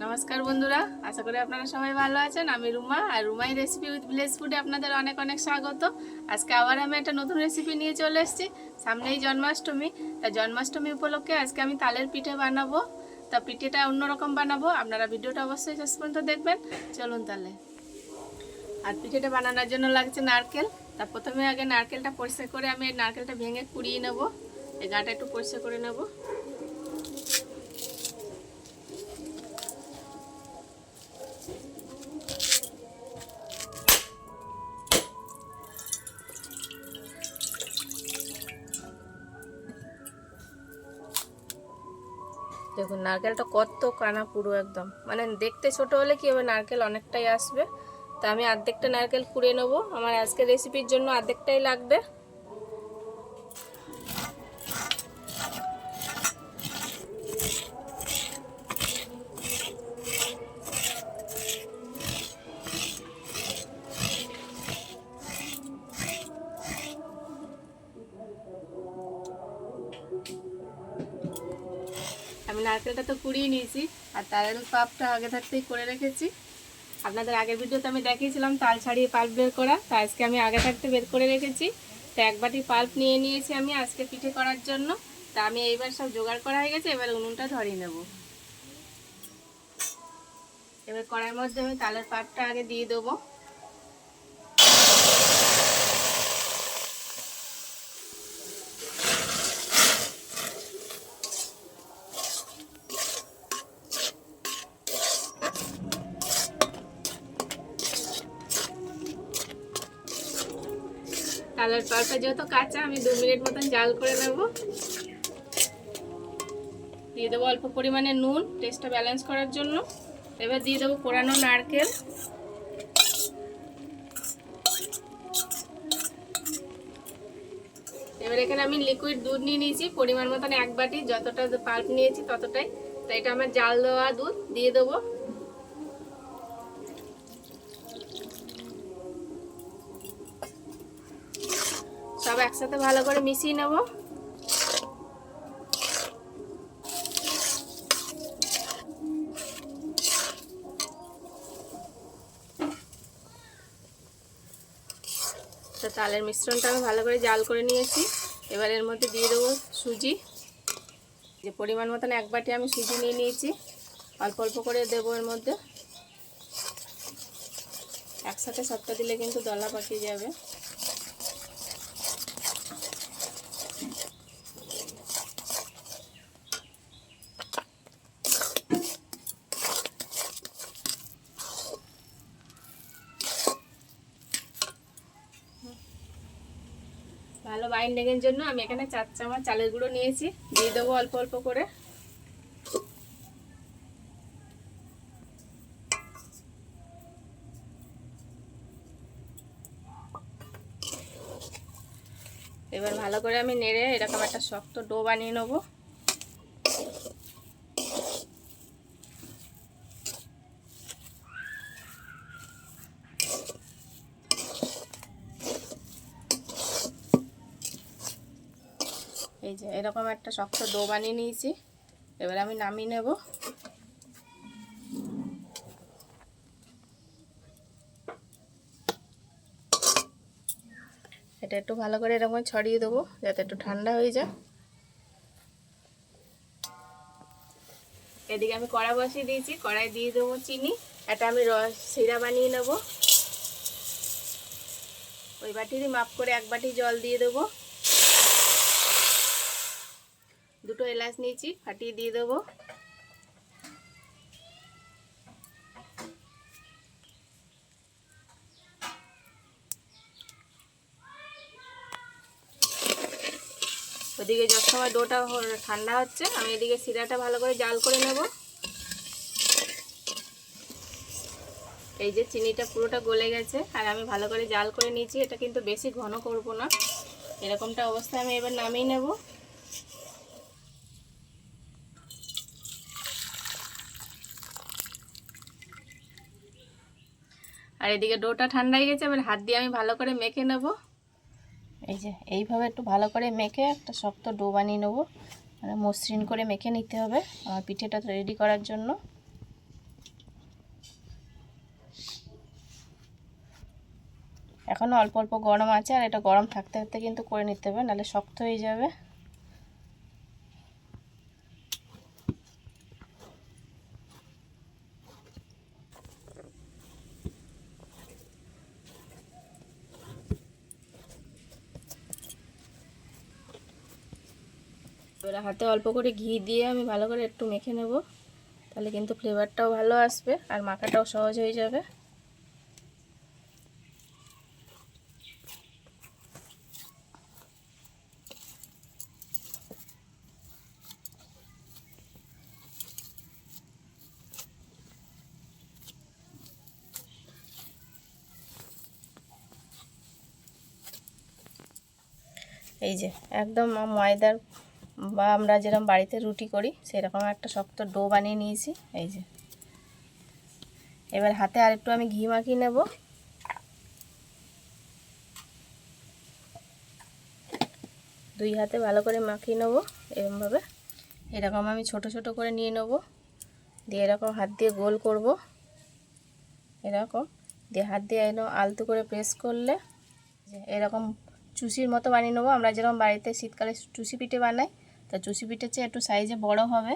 নমস্কার বন্ধুরা, আশা করি আপনারা সবাই ভালো আছেন। আমি রুমা, আর রুমাই রেসিপি উইথ ভিলেজ ফুডে আপনাদের অনেক অনেক স্বাগত। আজকে আবার আমি একটা নতুন রেসিপি নিয়ে চলে এসেছি। সামনেই জন্মাষ্টমী, তা জন্মাষ্টমী উপলক্ষে আজকে আমি তালের পিঠে বানাবো। তা পিঠেটা অন্যরকম বানাবো, আপনারা ভিডিওটা অবশ্যই শেষ পর্যন্ত দেখবেন। চলুন তাহলে। আর পিঠেটা বানানোর জন্য লাগছে নারকেল। তা প্রথমে আগে নারকেলটা পরিষ্কার করে আমি এই নারকেলটা ভেঙে কুড়িয়ে নেব। এই গাটা একটু পরিষ্কার করে নেব। দেখুন নারকেলটা কত কানা, পুরো একদম, মানে দেখতে ছোট হলে কি হবে, নারকেল অনেকটাই আসবে। তা আমি অর্ধেকটা নারকেল কুড়িয়ে নেবো, আমার আজকের রেসিপির জন্য অর্ধেকটাই লাগবে। আমি নারকেলটা তো কুড়িয়ে নিয়েছি, আর তালের পাল্পটা আগে থাকতেই করে রেখেছি। আপনাদের আগের ভিডিওতে আমি দেখিয়েছিলাম তাল ছাড়িয়ে পাল্প বের করা, তা আজকে আমি আগে থাকতে বের করে রেখেছি। তো এক বাটি পাল্প নিয়ে নিয়েছি আমি আজকে পিঠে করার জন্য। তা আমি এইবার সব জোগাড় করা হয়ে গেছে, এবার উনুনটা ধরিয়ে নেব। এবার কড়াইয়ের মধ্যে আমি তালের পাল্পটা আগে দিয়ে দেবো। তালের পাল্পটা যেহেতু কাঁচা, আমি 2 মিনিট মতন জাল করে নেব। দিয়ে দেবো অল্প পরিমাণে নুন, টেস্টটা ব্যালেন্স করার জন্য। এবার দিয়ে দেবো কোরানো নারকেল। এবার এখানে আমি লিকুইড দুধ নিয়ে নিয়েছি পরিমাণ মতন 1 বাটি, যতটা পাল্প নিয়েছি ততটাই। তো এটা আমার জাল দেওয়া দুধ দিয়ে দেবো। সব একসাথে ভালো করে মিশিয়ে নেব। তো তালের মিশ্রণটা আমি ভালো করে জাল করে নিয়েছি। এবার এর মধ্যে দিয়ে দেবো সুজি। যে পরিমাণ মতন 1 বাটি আমি সুজি নিয়ে নিয়েছি, অল্প অল্প করে দেবো এর মধ্যে। একসাথে সবটা দিলে কিন্তু দলা পাকিয়ে যাবে। ভালো বাইন্ডিংয়ের জন্য আমি এখানে 4 চামচ চালের গুঁড়ো নিয়েছি, দিয়ে দেবো অল্প অল্প করে। এবার ভালো করে আমি নেড়ে এরকম একটা শক্ত ডো বানিয়ে নেব। এই যে এরকম একটা শক্ত ডো বানিয়ে নিয়েছি, এবার আমি নামিয়ে নেব। এটা একটু ভালো করে এরকম ছড়িয়ে দেবো যাতে একটু ঠান্ডা হয়ে যায়। এদিকে আমি কড়া বসিয়ে দিয়েছি, কড়াই দিয়ে দেবো চিনি। এটা আমি সিরা বানিয়ে নেব। ওই বাটিরই মাপ করে 1 বাটি জল দিয়ে দেবো। 2টো এলাচ নিয়েছি, ফাটিয়ে দিয়ে দেবো। ওদিকে যত সময় ডোটা ঠান্ডা হচ্ছে, আমি এদিকে সিরাটা ভালো করে জাল করে নেব। এই যে চিনিটা পুরোটা গলে গেছে, আর আমি ভালো করে জাল করে নিয়েছি। এটা কিন্তু বেশি ঘন করব না, এরকমটা অবস্থায় আমি এবার নামিয়ে নেব। আর এদিকে ডোটা ঠান্ডা হয়ে গেছে, এবার হাত দিয়ে আমি ভালো করে মেখে নেব। এই যে এইভাবে একটু ভালো করে মেখে একটা শক্ত ডো বানিয়ে নেব, মানে মসৃণ করে মেখে নিতে হবে আমার পিঠেটা রেডি করার জন্য। এখনও অল্প অল্প গরম আছে, আর এটা গরম থাকতে থাকতে কিন্তু করে নিতে হবে, নাহলে শক্ত হয়ে যাবে। এবার হাতে অল্প করে ঘি দিয়ে আমি ভালো করে একটু মেখে নেব, তাহলে কিন্তু ফ্লেভারটাও ভালো আসবে আর মাখাটাও সহজ হয়ে যাবে। এই যে একদম ময়দার বা আমরা যেরকম বাড়িতে রুটি করি সেরকম একটা শক্ত ডো বানিয়ে নিয়েছি। এই যে এবার হাতে আরেকটু আমি ঘি মাখিয়ে নেব। দুই হাতে ভালো করে মাখিয়ে নেব এরকমভাবে। এরকম আমি ছোট ছোট করে নিয়ে নেব, দিয়ে এরকম হাত দিয়ে গোল করব, এরকম দিয়ে হাত দিয়ে একদম আলতো করে প্রেস করলে এরকম চুষির মতো বানিয়ে নেবো। আমরা যেরকম বাড়িতে শীতকালে চুষি পিঠে বানাই, তা চুষি পিঠের চেয়ে একটু সাইজে বড় হবে।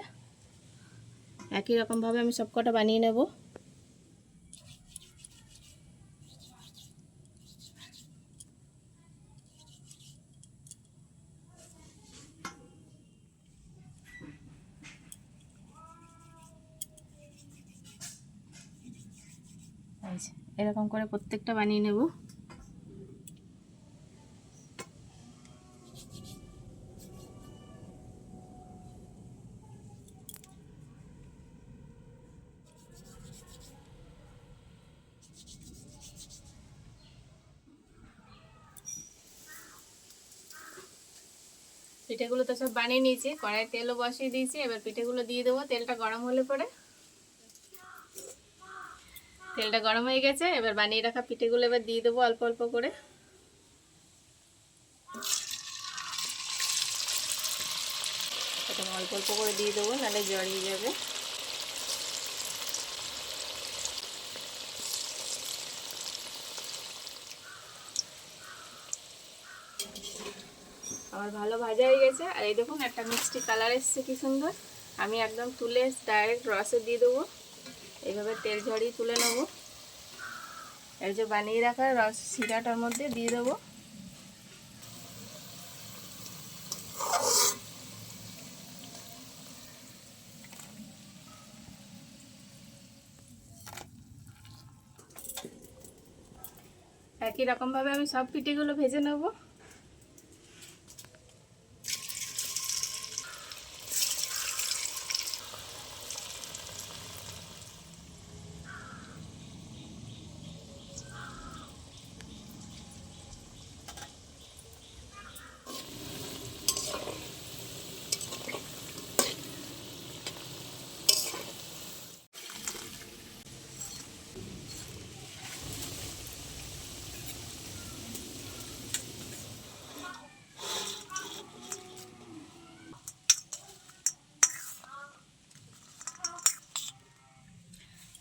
একই রকমভাবে আমি সব কটা বানিয়ে নেব। এরকম করে প্রত্যেকটা বানিয়ে নেব। পিঠেগুলো তো সব বানিয়ে নিয়েছি, কড়াই তেলও বসিয়ে দিয়েছি। এবার পিঠেগুলো দিয়ে দেবো। তেলটা গরম হলে পরে, তেলটা গরম হয়ে গেছে, এবার বানিয়ে রাখা পিঠেগুলো এবার দিয়ে দেবো অল্প অল্প করে। অল্প অল্প করে দিয়ে দেবো, নাহলে জড়িয়ে যাবে। আমার ভালো ভাজা হয়ে গেছে, আর এই দেখুন একটা মিষ্টি কালার এসছে কি সুন্দর। আমি একদম তুলে ডাইরেক্ট রসে দিয়ে দেবো। এইভাবে তেল ঝরিয়ে তুলে নেব। এই যে বানিয়ে রাখা রস শিরাটার মধ্যে দিয়ে দেবো। একই রকমভাবে আমি সব পিঠেগুলো ভেজে নেব।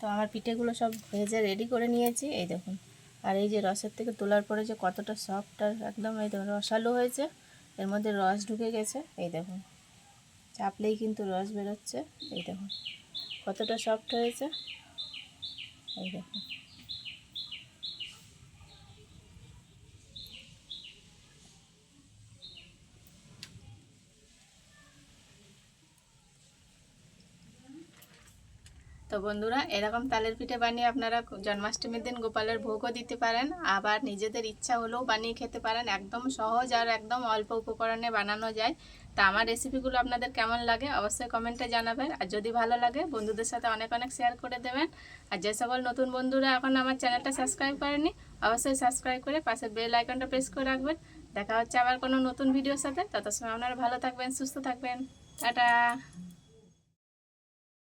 তো আমার পিঠেগুলো সব ভেজে রেডি করে নিয়েছি, এই দেখুন। আর এই যে রসের থেকে তোলার পরে যে কতটা সফট আর একদম এই দেখুন রসালো হয়েছে, এর মধ্যে রস ঢুকে গেছে। এই দেখুন চাপলেই কিন্তু রস বেরোচ্ছে। এই দেখুন কতটা সফট হয়েছে। এই দেখুন। তো বন্ধুরা, এরকম তালের পিঠে বানিয়ে আপনারা জন্মাষ্টমীর দিন গোপালের ভোগও দিতে পারেন, আবার নিজেদের ইচ্ছা হলেও বানিয়ে খেতে পারেন। একদম সহজ আর একদম অল্প উপকরণে বানানো যায়। তা আমার রেসিপিগুলো আপনাদের কেমন লাগে অবশ্যই কমেন্টে জানাবেন, আর যদি ভালো লাগে বন্ধুদের সাথে অনেক অনেক শেয়ার করে দেবেন। আর যে সকল নতুন বন্ধুরা এখন আমার চ্যানেলটা সাবস্ক্রাইব করেনি, অবশ্যই সাবস্ক্রাইব করে পাশে বেল আইকনটা প্রেস করে রাখবেন। দেখা হচ্ছে আবার কোনো নতুন ভিডিওর সাথে। তত সময় আপনারা ভালো থাকবেন, সুস্থ থাকবেন। টাটা।